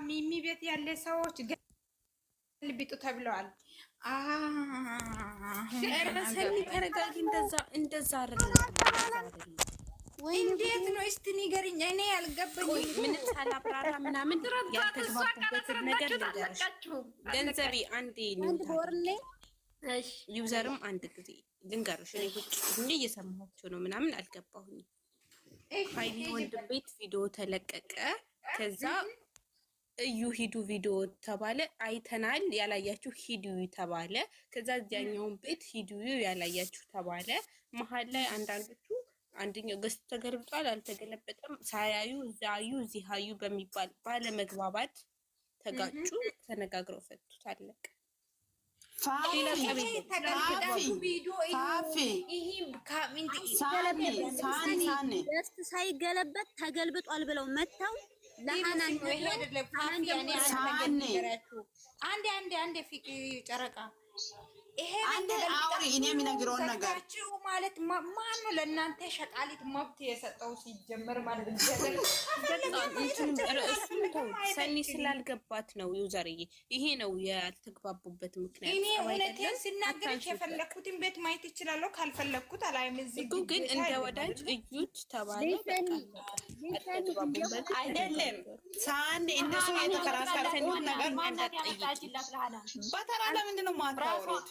ሚሚ ቤት ያለ ሰዎች ገልብጡ ተብለዋል። ሰኒ ተረጋጊ። እንደዛ አይደለም። እንዴት ነው እስቲ ንገሪኝ። እኔ ያልገባኝ ምን ሳላብራራ ምናምን ያልተግባቡበትን ነገር ልንገርሽ። ገንዘቤ አንዴ ዩዘርም አንድ ጊዜ ልንገርሽ። እኔ ውጭ ሁኜ እየሰማኋቸው ነው ምናምን አልገባሁኝም። ሀይሚ ወንድም ቤት ቪዲዮ ተለቀቀ። ከዛ እዩ ሂዱ ቪዲዮ ተባለ። አይተናል፣ ያላያችሁ ሂዱ ተባለ። ከዛ እዚያኛውን ቤት ሂዱ ያላያችሁ ተባለ። መሀል ላይ አንዳንዶቹ አንደኛው ገስት ተገልብጧል፣ አልተገለበጠም፣ ሳያዩ እዛ አዩ እዚህ አዩ በሚባል ባለመግባባት ተጋጩ። ተነጋግረው ፈቱት፣ አለቀ። ሳይገለበጥ ተገልብጧል ብለው መተው አንዴ ፊቅ ጨረቃ ይሄ አውሪ እኔ የሚነግረውን ነገር ማለት ማን ነው ለእናንተ ሸቃሊት መብት የሰጠው? ሲጀመር ማለት ሰኒ ስላልገባት ነው። ዩዘርዬ ይሄ ነው ያልተግባቡበት ምክንያት። እኔ እውነቴን ስናገር የፈለኩትን ቤት ማየት ይችላለሁ፣ ካልፈለኩት አላይም። እዚህ ግን እንደ ወዳጅ እዩት ተባለ። አይደለም ሳንዴ እነሱ የተከራከሩት ነገር በተራ ለምንድን ነው የማታወሩት?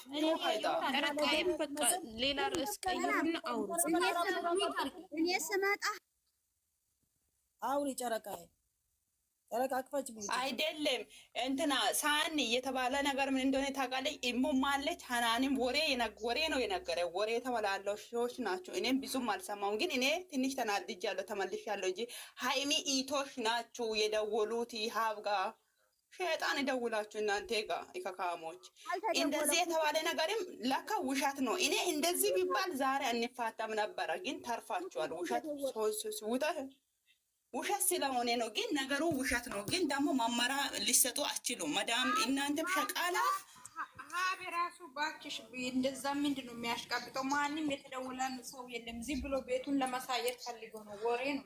በቃ ሌላ ርዕስ ቀይሩና አውሩ። እኔ ስመጣ አውሪ ጨረቃዬ ክፈች። አይደለም እንትና ሳኒ የተባለ ነገር ምን እንደሆነ ታውቃለች። እሙማለች ሀናንም ወሬ ነው የነገረ። ወሬ የተመላለው ሾች ናቸው። እኔም ብዙም አልሰማም፣ ግን እኔ ትንሽ ተናድጃለሁ፣ ተመልሻለሁ እንጂ ሀይሚ ኢቶች ናችሁ የደወሉት ሀብጋ ሸጣን ይደውላችሁ እናንተ ጋር ኢካካሞች። እንደዚህ የተባለ ነገርም ለካ ውሸት ነው። እኔ እንደዚህ ቢባል ዛሬ አንፋታም ነበረ፣ ግን ተርፋችኋል። ውሸት ስለሆነ ነው፣ ግን ነገሩ ውሸት ነው። ግን ደግሞ መመራ ሊሰጡ አችሉም። መዳም እናንተም ሸቃላ ሀብ ራሱ ባክሽ እንደዛ ምንድን ነው የሚያሽቃብጠው? ማንም የተደወለን ሰው የለም። ዝም ብሎ ቤቱን ለማሳየት ፈልጎ ነው። ወሬ ነው።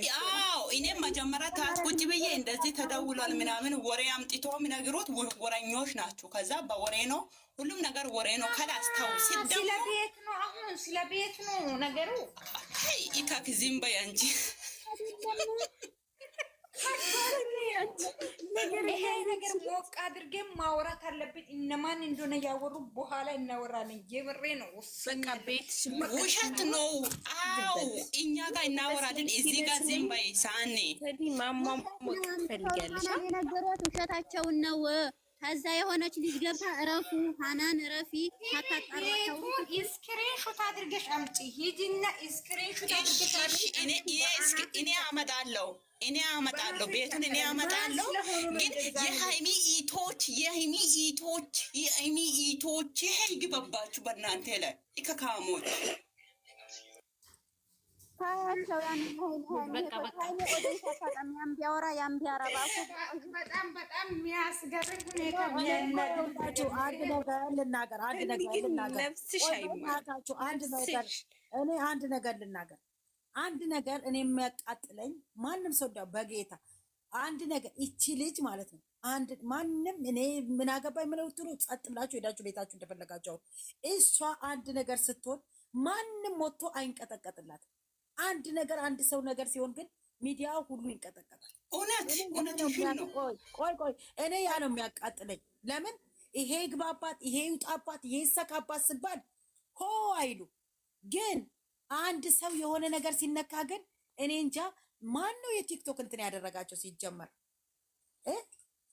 ያው እኔም መጀመሪያ ታች ቁጭ ብዬ እንደዚህ ተደውሏል ምናምን ወሬ አምጥቶ የሚነግሩት ወረኞች ናቸው። ከዛ በወሬ ነው ሁሉም ነገር ወሬ ነው። ከላስተው ስለ ቤት ነው፣ አሁን ስለ ቤት ነው ነገሩ። ኢታክ ዝም በይ አንቺ። ይሄ ነገር ሞቅ አድርገን ማውራት አለብን። እነማን እንደሆነ ያወሩ በኋላ እናወራለን። የምሬ ነው። በቃ ቤት ውሸት ነው። አዎ እኛ ጋር እናወራለን። እዚህ ጋር ዝም በይ ሳኔ። ማሟሟቅ ፈልጊያለሽ? የነገሯት ውሸታቸውን ነው። ከዛ የሆነች ልጅ ገብታ እረፉ ሃናን እረፊ ታታጣራው ስክሪንሾት አድርገሽ አምጪ። ሂጂና ስክሪንሾት አድርገሽ እኔ አመጣለሁ ቤቱን እኔ አመጣለሁ። ግን የሃይሚ ኢቶች ይሄ ይግባባችሁ በእናንተ ላይ ኢከካሞች በጣም የሚያስገርም ሁኔታ አንድ ነገር እኔ የሚያቃጥለኝ ማንም ሰው በጌታ አንድ ነገር ይቺ ልጅ ማለት ነው። ማንም እኔ ምን አገባኝ የምለው ትሉ ጸጥ ብላችሁ ሄዳችሁ ቤታችሁ እንደፈለጋችሁ። እሷ አንድ ነገር ስትሆን ማንም ሞቶ አይንቀጠቀጥላት። አንድ ነገር አንድ ሰው ነገር ሲሆን ግን ሚዲያ ሁሉ ይንቀጠቀጣል። እውነት ቆይ እኔ ያ ነው የሚያቃጥለኝ። ለምን ይሄ ግባባት፣ ይሄ ይውጣባት፣ ይሄ ይሰካባት ስባል ሆ አይሉ። ግን አንድ ሰው የሆነ ነገር ሲነካ ግን እኔ እንጃ ማን ነው የቲክቶክ እንትን ያደረጋቸው? ሲጀመር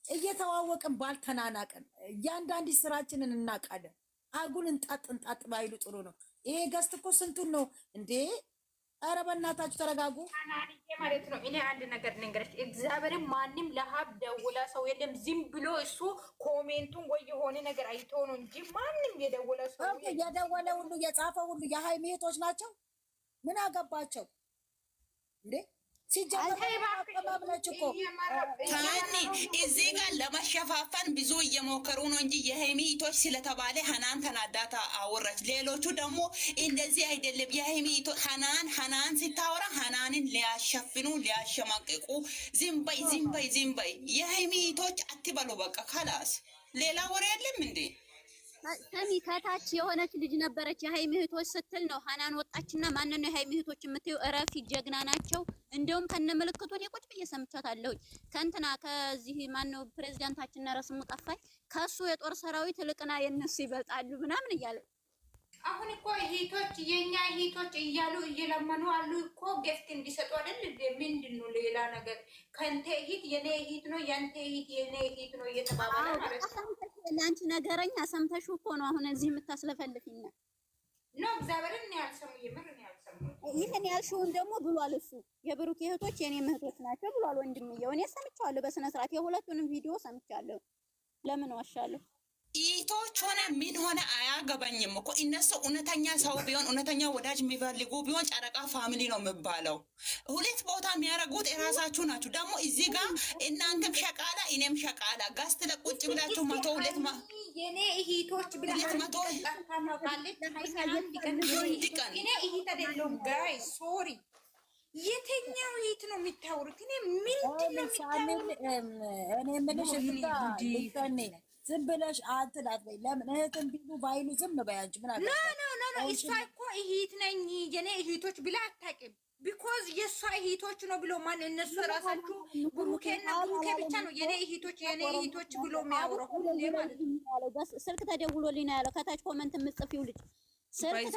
እየተዋወቅን ባልተናናቀን እያንዳንድ ስራችንን እናውቃለን። አጉል እንጣጥ ባይሉ ጥሩ ነው። ይሄ ገስት እኮ ስንቱን ነው እንዴ? ኧረ በእናታችሁ ተረጋጉ ማለት ነው። እኔ አንድ ነገር ልንገርሽ፣ እግዚአብሔርን ማንም ለሀብ ደውላ ሰው የለም። ዝም ብሎ እሱ ኮሜንቱን ወይ የሆነ ነገር አይቶ ነው እንጂ ማንም የደወለ ሰው የደወለ ሁሉ የጻፈ ሁሉ የሃይሚ እህቶች ናቸው። ምን አገባቸው እንዴ? ሲጀመር አቀባብለች እኮ ታኒ እዚህ ጋር ለመሸፋፈን ብዙ እየሞከሩ ነው እንጂ የሀይሚ እህቶች ስለተባለ ሀናን ተናዳታ አወራች። ሌሎቹ ደግሞ እንደዚህ አይደለም። የሀይሚ ሀናን ሲታወራ ሀናንን ሊያሸፍኑ ሊያሸማቅቁ ዝም በይ የሀይሚ እህቶች አትበሉ። በቃ ካላስ ሌላ ወሬ የለም እንዴ? ሰሚ ከታች የሆነች ልጅ ነበረች የሀይሚ እህቶች ስትል ነው ሀናን ወጣችና ማንን ነው የሀይሚ እህቶች የምትይው? እረፊ ጀግና ናቸው። እንደውም ከነ ምልክቱ እኔ ቁጭ ብዬ ሰምቻታለሁኝ። ከእንትና ከዚህ ማነው ፕሬዝዳንታችን ረስሙ ጠፋኝ። ከሱ የጦር ሰራዊት ልቅና የነሱ ይበልጣሉ ምናምን እያለ አሁን እኮ እህቶች የኛ እህቶች እያሉ እየለመኑ አሉ እኮ ገፍት እንዲሰጡ አይደል? ምንድን ነው ሌላ ነገር? ከንተ እህት የኔ እህት ነው፣ ያንተ እህት የኔ እህት ነው እየተባባለ ማለት ነው። ለአንቺ ነገረኛ ሰምተሽ እኮ ነው አሁን እዚህ የምታስለፈልፊኝ ነው። እግዚአብሔርን ያልሰሙ የምር ያልሰሙ ይሄን ያልሽውን ደግሞ ብሏል እሱ። የብሩክ እህቶች የኔ እህቶች ናቸው ብሏል ወንድምየው። እኔ ሰምቻለሁ በስነ ስርዓት የሁለቱንም ቪዲዮ ሰምቻለሁ። ለምን ዋሻለሁ? ኢቶች ሆነ ምን ሆነ አያገባኝም እኮ እነሱ እውነተኛ ሰው ቢሆን እውነተኛ ወዳጅ የሚፈልጉ ቢሆን ጨረቃ ፋሚሊ ነው የሚባለው። ሁለት ቦታ የሚያደርጉት የራሳችሁ ናችሁ። ደግሞ እዚህ ጋር እናንተም ሸቃላ እኔም ሸቃላ ጋስት ለቁጭ ብላችሁ መቶ ሁለት የኔ እህቶች ብላችሁ እኔ እህት አይደለሁም ጋይ ሶሪ። የትኛው እህት ነው የሚታወሩት? እኔ ምንድን ነው የሚታወሩት? እኔ የምልሽ ልጠኔ ዝም ብለሽ እንትን አትበይ። ለምን እህትን ቢሉ ባይሉ ዝም በይ አንቺ። ምን አለ ኖ እሷ እኮ እህት ነኝ የኔ እህቶች ብላ አታውቅም። ቢኮዝ የእሷ እህቶች ነው ብሎ ማን እነሱ ራሳችሁ ብሩኬና ብሩኬ ብቻ ነው የኔ እህቶች ብሎ የሚያወራው ሁሌ ማለት ነው። ስልክ ተደውሎልኝ ነው ያለው። ከታች ኮመንት የምጽፊው ልጅ ስልክ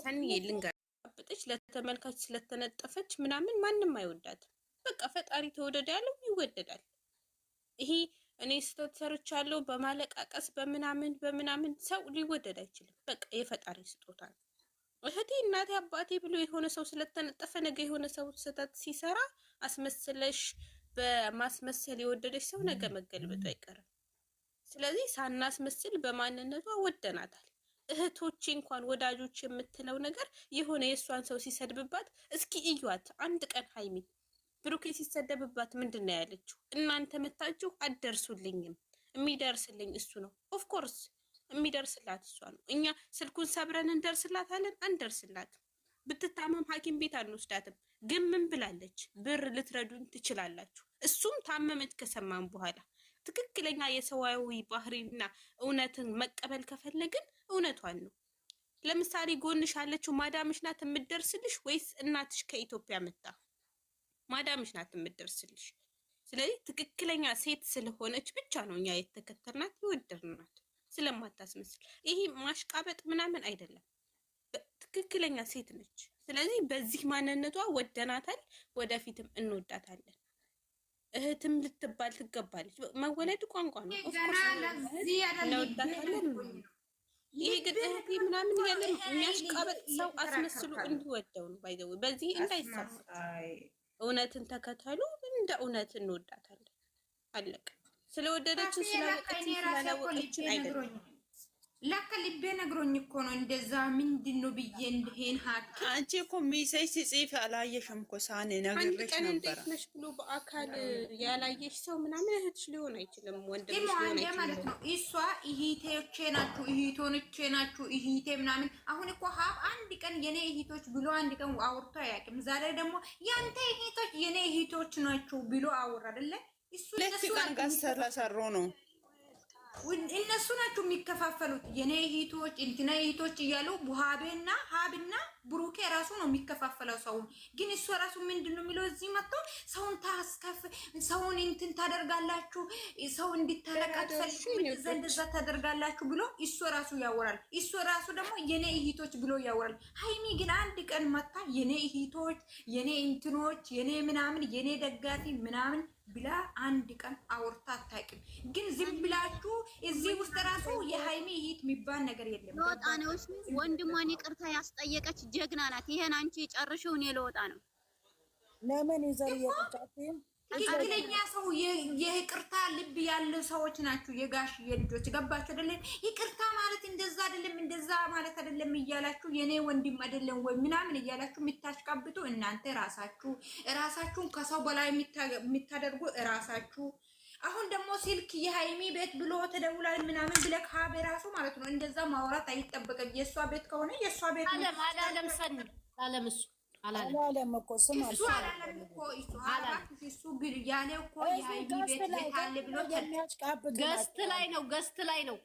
ሰኒ ልንገርብጥሽ ለተመልካች ስለተነጠፈች ምናምን ማንም አይወዳትም። በቃ ፈጣሪ ተወደደ ያለው ይወደዳል። ይሄ እኔ ስህተት ሰርቻለሁ በማለቃቀስ በምናምን ሰው ሊወደድ አይችልም። በቃ የፈጣሪ ስጦታ ነው። እህቴ እናቴ አባቴ ብሎ የሆነ ሰው ስለተነጠፈ ነገ የሆነ ሰው ስህተት ሲሰራ አስመስለሽ በማስመሰል የወደደች ሰው ነገ መገልበጡ አይቀርም። ስለዚህ ሳናስመስል በማንነቷ ወደናታል። እህቶቼ እንኳን ወዳጆች የምትለው ነገር የሆነ የእሷን ሰው ሲሰድብባት እስኪ እዩት አንድ ቀን ሀይሚ ብሩኬ ሲሰደብባት ምንድን ነው ያለችው? እናንተ መታችሁ አትደርሱልኝም፣ የሚደርስልኝ እሱ ነው። ኦፍኮርስ የሚደርስላት እሷ ነው። እኛ ስልኩን ሰብረን እንደርስላታለን? አንደርስላትም። ብትታመም ሐኪም ቤት አንወስዳትም። ግን ምን ብላለች? ብር ልትረዱን ትችላላችሁ። እሱም ታመመች ከሰማን በኋላ ትክክለኛ የሰዋዊ ባህሪና እውነትን መቀበል ከፈለግን እውነቷን ነው። ለምሳሌ ጎንሽ ያለችው ማዳምሽ ናት የምትደርስልሽ ወይስ እናትሽ ከኢትዮጵያ መጣ? ማዳምሽ ናት የምትደርስልሽ። ስለዚህ ትክክለኛ ሴት ስለሆነች ብቻ ነው እኛ የተከተልናት የወደድናት ስለማታስመስል። ይሄ ማሽቃበጥ ምናምን አይደለም። ትክክለኛ ሴት ነች። ስለዚህ በዚህ ማንነቷ ወደናታል፣ ወደፊትም እንወዳታለን። እህትም ልትባል ትገባለች። መወለድ ቋንቋ ነው። እንወዳታለን። ይሄ ግን እህቴ ምናምን ያለ የሚያሽቃበጥ ሰው አስመስሉ እንዲወደው ነው። ባይዘው በዚህ እንዳይሳሳት እውነትን ተከተሉ። እንደ እውነት እንወዳታለን። አለቀ። ስለወደደችን ስላወቀችን ስላላወቀችን አይደለም። ለካ ልቤ ነግሮኝ እኮ ነው እንደዛ። ምንድን ነው ብዬ እንደሄን ሀቅ አንቺ እኮ ሚሴጅ ሲጽፍ አላየሽም እኮ ሳኔ ነግሬሽ ነበር። እንዴት ነሽ ብሎ በአካል ያላየሽ ሰው ምናምን እህትሽ ሊሆን አይችልም፣ ወንድምሽ ሊሆን አይችልም ማለት ነው። እሷ እህቶቼ ናችሁ፣ እህቶቼ ናችሁ፣ እህቴ ምናምን። አሁን እኮ ሀብ አንድ ቀን የኔ እህቶች ብሎ አንድ ቀን አውርቶ አያውቅም። ዛሬ ደግሞ ያንተ እህቶች የኔ እህቶች ናችሁ ብሎ አወራ አይደለ? እሱ ለሱ ጋር ስለሰሩ ነው እነሱ ናቸው የሚከፋፈሉት። የኔ እህቶች እንትና እህቶች እያሉ ሀብና ብሩኬ ራሱ ነው የሚከፋፈለው ሰውን። ግን እሱ ራሱ ምንድን ነው የሚለው? እዚህ መጥቶ ሰውን ሰውን እንትን ታደርጋላችሁ፣ ሰው እንዲታረቅ አትፈልጉም፣ እንደዛ ታደርጋላችሁ ብሎ እሱ ራሱ ያወራል። እሱ ራሱ ደግሞ የኔ እህቶች ብሎ ያወራል። ሀይሚ ግን አንድ ቀን መጣ የኔ እህቶች፣ የኔ እንትኖች፣ የኔ ምናምን፣ የኔ ደጋፊ ምናምን ብላ አንድ ቀን አውርታ አታውቅም። ግን ዝም ብላችሁ እዚህ ውስጥ ራሱ የሃይሚ እህት የሚባል ነገር የለም። ለወጣ ነው እሱ ወንድሟን ይቅርታ ያስጠየቀች ጀግና ናት። ይሄን አንቺ ጨርሽው እኔ ለወጣ ነው። ለምን ይዘር የቁጫቴን ትክክለኛ ሰው የይቅርታ ልብ ያለው ሰዎች ናችሁ። የጋሽ የልጆች ገባችሁ አይደለ? ይቅርታ ማለት እንደዛ አይደለም እንደዛ ማለት አይደለም እያላችሁ የኔ ወንድም አይደለም ወይ ምናምን እያላችሁ የምታሽቃብጡ እናንተ ራሳችሁን ከሰው በላይ የምታደርጉ ራሳችሁ አሁን ደግሞ ስልክ የሃይሚ ቤት ብሎ ተደውላል ምናምን ብለህ ሀብ ራሱ ማለት ነው እንደዛ ማውራት አይጠበቅም። የእሷ ቤት ከሆነ የእሷ ቤት አላለም ሰኒ አላለም እሱ አላለም እኮ ስም እሱ አላለም እኮ እሱ ያለ እኮ የሃይሚ ቤት አለ ብሎ ገስት ላይ ነው